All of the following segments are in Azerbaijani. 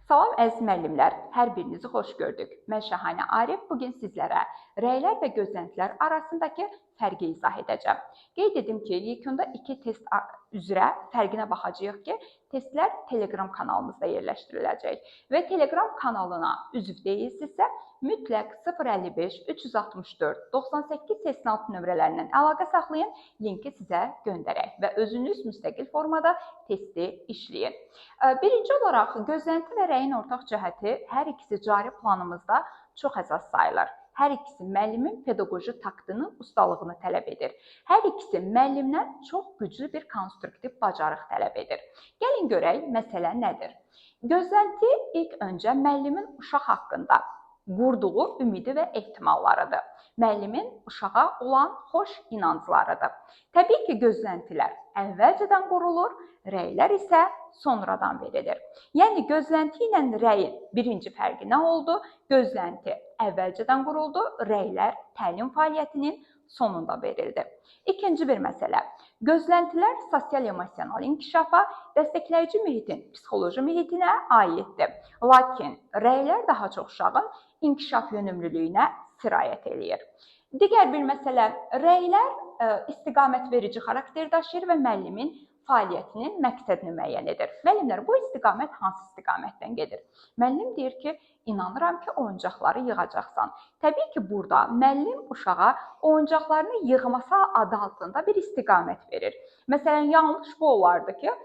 Salam əziz müəllimlər, hər birinizi xoş gördük. Mən Şahanə Arif bugün sizlərə rəylər və gözləntilər arasındakı fərqi izah edəcəm. Qeyd edim ki, yekunda 2 test üzrə fərqinə baxacağıq ki, testlər Telegram kanalımızda yerləşdiriləcək və Telegram kanalına üzv deyilsinizsə, mütləq 055 364 98 86 nömrələrindən əlaqə saxlayın, linki sizə göndərək və özünüz müstəqil formada testi işləyin. Birinci olaraq gözlənti və rəyin ortaq cəhəti hər ikisi cari planımızda çox əsas sayılır. Hər ikisi müəllimin pedaqoji taktının ustalığını tələb edir. Hər ikisi müəllimdən çox güclü bir konstruktiv bacarıq tələb edir. Gəlin görək, məsələ nədir? Gözlənti ilk öncə müəllimin uşaq haqqında qurduğu ümidi və ehtimallarıdır. Müəllimin uşağa olan xoş inanclarıdır. Təbii ki, gözləntilər əvvəlcədən qurulur, rəylər isə sonradan verilir. Yəni, gözlənti ilə rəyin birinci fərqi nə oldu? Gözlənti əvvəlcədən quruldu, rəylər təlim fəaliyyətinin sonunda verildi. İkinci bir məsələ. Gözləntilər sosial-emosional inkişafa, dəstəkləyici mühitin psixoloji mühitinə aiddir. Lakin rəylər daha çox uşağın inkişaf yönümlülüyünə sirayət eləyir. Digər bir məsələ, rəylər istiqamət verici xarakter daşıyır və müəllimin fəaliyyətinin məqsədini müəyyən edir. Müəllimlər, bu istiqamət hansı istiqamətdən gedir? Müəllim deyir ki, inanıram ki, oyuncaqları yığacaqsan. Təbii ki, burada müəllim uşağa oyuncaqlarını yığması adı altında bir istiqamət verir. Məsələn, yanlış bu olardı ki,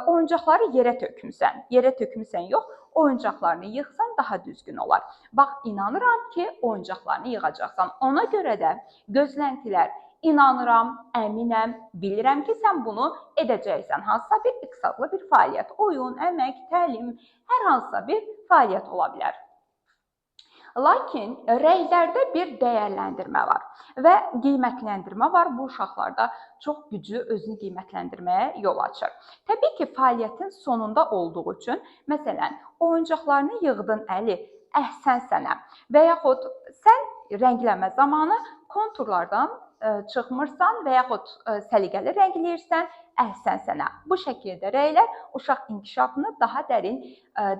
oyuncaqları yerə tökmüsən. Yerə tökmüsən yox, oyuncaqlarını yığsan daha düzgün olar. Bax, inanıram ki, oyuncaqlarını yığacaqsan. Ona görə də gözləntilər İnanıram, əminəm, bilirəm ki, sən bunu edəcəksən. Hansısa bir iqtisadlı bir fəaliyyət, oyun, əmək, təlim, hər hansısa bir fəaliyyət ola bilər. Lakin rəylərdə bir dəyərləndirmə var və qiymətləndirmə var. Bu, uşaqlarda çox güclü özünü qiymətləndirməyə yol açır. Təbii ki, fəaliyyətin sonunda olduğu üçün, məsələn, oyuncaqlarını yığdın əli, əhsən sənə və yaxud sən rəngləmə zamanı konturlardan çıxmırsan və yaxud səliqəli rəngləyirsən, əhsən sənə. Bu şəkildə rəylər uşaq inkişafını daha dərin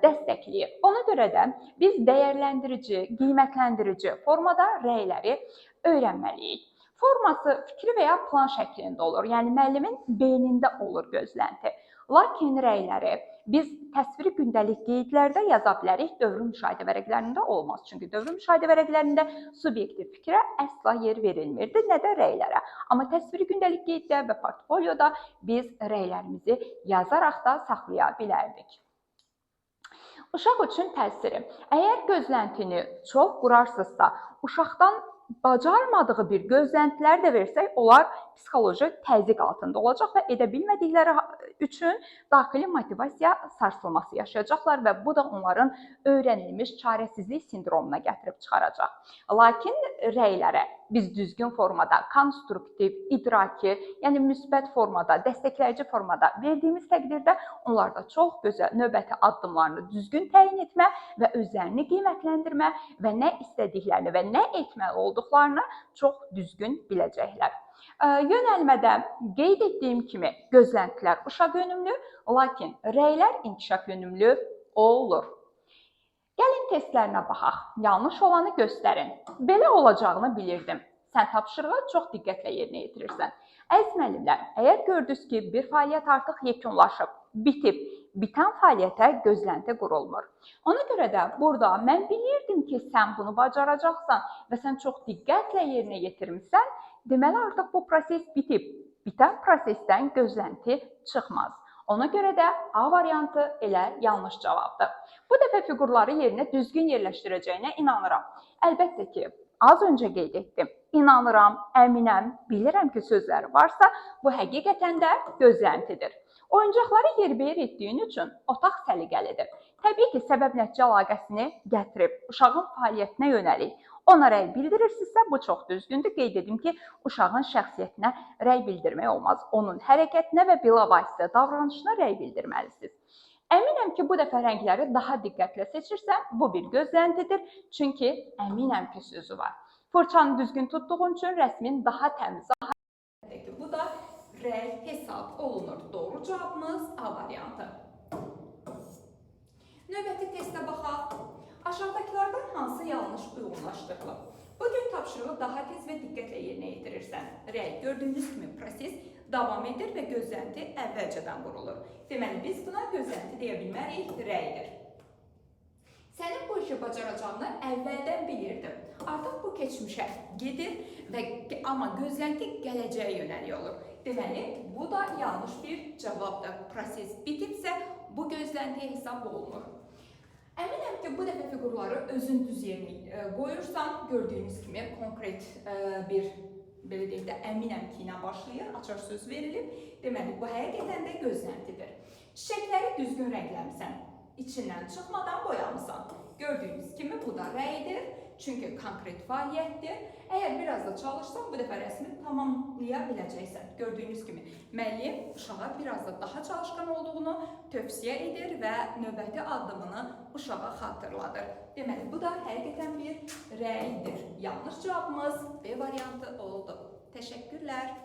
dəstəkləyir. Ona görə də biz dəyərləndirici, qiymətləndirici formada rəyləri öyrənməliyik. Forması fikri və ya plan şəklində olur, yəni müəllimin beynində olur gözlənti. Lakin rəyləri biz təsviri gündəlik qeydlərdə yaza bilərik, dövrü müşahidə vərəqlərində olmaz. Çünki dövrü müşahidə vərəqlərində subyektiv fikrə əsla yer verilmirdi, nə də rəylərə. Amma təsviri gündəlik qeyddə və portfolioda biz rəylərimizi yazaraq da saxlaya bilərdik. Uşaq üçün təsiri. Əgər gözləntini çox qurarsınızsa, uşaqdan bacarmadığı bir gözləntilər də versək, onlar psixoloji təzyiq altında olacaq və edə bilmədikləri üçün daxili motivasiya sarsılması yaşayacaqlar və bu da onların öyrənilmiş çarəsizlik sindromuna gətirib çıxaracaq. Lakin rəylərə biz düzgün formada, konstruktiv, idraki, yəni müsbət formada, dəstəkləyici formada verdiyimiz təqdirdə onlarda çox gözəl növbəti addımlarını düzgün təyin etmə və özlərini qiymətləndirmə və nə istədiklərini və nə etməli olduqlarını çox düzgün biləcəklər. Yönəlmədə qeyd etdiyim kimi gözləntilər uşaq yönümlü, lakin rəylər inkişaf yönümlü olur. Gəlin testlərinə baxaq. Yanlış olanı göstərin. Belə olacağını bilirdim. Sən tapşırığı çox diqqətlə yerinə yetirirsən. Əziz müəllimlər, əgər gördünüz ki, bir fəaliyyət artıq yekunlaşıb, bitib, bitən fəaliyyətə gözlənti qurulmur. Ona görə də burada mən bilirdim ki, sən bunu bacaracaqsan və sən çox diqqətlə yerinə yetirmişsən, deməli artıq bu proses bitib. Bitən prosesdən gözlənti çıxmaz. Ona görə də A variantı elə yanlış cavabdır. Bu dəfə fiqurları yerinə düzgün yerləşdirəcəyinə inanıram. Əlbəttə ki, az öncə qeyd etdim. İnanıram, əminəm, bilirəm ki, sözləri varsa, bu həqiqətən də gözləntidir. Oyuncaqları yerbəyer etdiyin üçün otaq səliqəlidir. Təbii ki, səbəb-nəticə əlaqəsini gətirib uşağın fəaliyyətinə yönəlik. Ona rəy bildirirsinizsə, bu çox düzgündür. Qeyd edim ki, uşağın şəxsiyyətinə rəy bildirmək olmaz. Onun hərəkətinə və bilavasitə davranışına rəy bildirməlisiniz. Əminəm ki, bu dəfə rəngləri daha diqqətlə seçirsən, bu bir gözləntidir. Çünki əminəm ki, sözü var. Fırçanı düzgün tutduğun üçün rəsmin daha təmiz. Bu da rəy hesab olunur. Doğru cavabımız A variantı. Növbəti testə baxaq. Aşağıdakılardan hansı yanlış uyğunlaşdırılıb? Bugün tapşırığı daha tez və diqqətlə yerinə yetirirsən. Rəy gördüyünüz kimi proses davam edir və gözlənti əvvəlcədən qurulur. Deməli, biz buna gözlənti deyə bilmərik, rəydir. Sənin bu işi bacaracağını əvvəldən bilirdim. Artıq bu keçmişə gedir amma gözlənti gələcəyə yönəlik olur. Deməli, bu da yanlış bir cavabdır. Proses bitibsə, bu gözləntiyə hesab olunur. Əminəm ki, bu dəfə fiqurları özün düz yerinə qoyursan, gördüyünüz kimi konkret bir, belə deyək də, əminəm ki, ilə başlayır, açar söz verilib. Deməli, bu həqiqətən də gözləntidir. Çiçəkləri düzgün rəngləmsən, içindən çıxmadan boyamısan. Gördüyünüz kimi bu da rəydir, çünki konkret fəaliyyətdir. Əgər biraz da çalışsan, bu dəfə rəsmi tamamlaya biləcəksən. Gördüyünüz kimi müəllim uşağa biraz da daha çalışqan olduğunu tövsiyə edir və növbəti addımını uşağa xatırladır. Deməli, bu da həqiqətən bir rəydir. Yanlış cavabımız B variantı oldu. Təşəkkürlər.